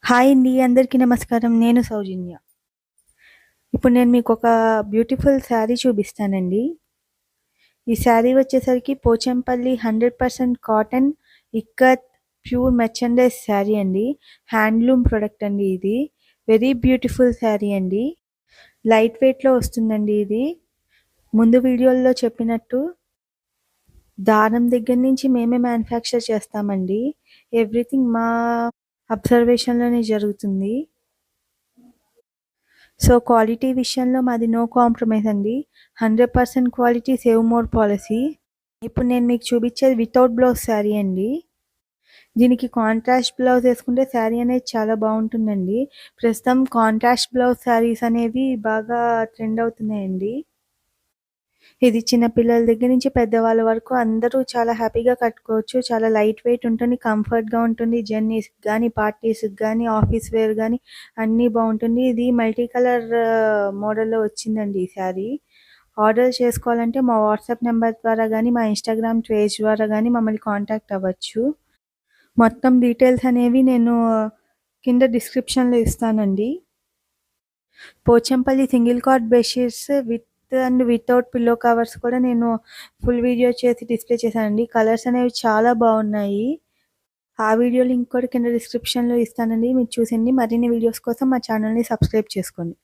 Hi అండి. అందరికీ నమస్కారం. నేను సౌజన్య. ఇప్పుడు నేను మీకొక బ్యూటిఫుల్ శారీ చూపిస్తానండి. ఈ శారీ వచ్చేసరికి Pochampally 100% cotton ikat pure merchandise sari అండి. హ్యాండ్లూమ్ ప్రొడక్ట్ అండి ఇది. వెరీ బ్యూటిఫుల్ శారీ అండి. లైట్ వెయిట్‌లో వస్తుందండి ఇది. ముందు వీడియోల్లో చెప్పినట్టు దారం దగ్గర నుంచి మేమే మ్యానుఫ్యాక్చర్ చేస్తామండి. ఎవ్రీథింగ్ మా అబ్జర్వేషన్‌లోనే జరుగుతుంది. సో, క్వాలిటీ విషయంలో మాది నో కాంప్రమైజ్ అండి. 100% క్వాలిటీ సేవ్ మోర్ పాలిసీ. ఇప్పుడు నేను మీకు చూపించేది వితౌట్ బ్లౌజ్ శారీ అండి. దీనికి కాంట్రాస్ట్ బ్లౌజ్ ఏసుకుంటే శారీ అనేది చాలా బావుంటుందండి. ప్రస్తుతం కాంట్రాస్ట్ బ్లౌజ్ శారీస్ అనేవి బాగా ట్రెండ్ అవుతున్నాయండి. ఇది చిన్న పిల్లల దగ్గర నుంచి పెద్దవాళ్ళ వరకు అందరూ చాలా హ్యాపీగా కట్టుకోవచ్చు. చాలా లైట్ వెయిట్ ఉంటుంది. కంఫర్ట్‌గా ఉంటుంది. జర్నీస్‌కి గానీ, పార్టీస్‌కి గానీ, ఆఫీస్ వేర్ గానీ అన్నీ బావుంటుంది. ఇది మల్టీ కలర్ మోడల్‌లో వచ్చిందండి ఈ శారీ. ఆర్డర్ చేసుకోవాలంటే మా వాట్సాప్ నెంబర్ ద్వారా గానీ, మా ఇన్‌స్టాగ్రామ్ పేజ్ ద్వారా గానీ మమ్మల్ని కాంటాక్ట్ అవ్వచ్చు. మొత్తం డీటెయిల్స్ అనేవి నేను కింద డిస్క్రిప్షన్‌లో ఇస్తానండి. Pochampally single cot bedsheets with and without pillow covers కూడా నేను ఫుల్ వీడియో చేసి డిస్‌ప్లే చేశానండి. కలర్స్ అనేవి చాలా బావున్నాయి. ఆ వీడియో లింక్ కూడా కింద డిస్క్రిప్షన్‌లో ఇస్తానండి. మీరు చూసండి. మరిన్ని వీడియోస్ కోసం మా ఛానల్‌ని సబ్స్క్రైబ్ చేసుకోండి.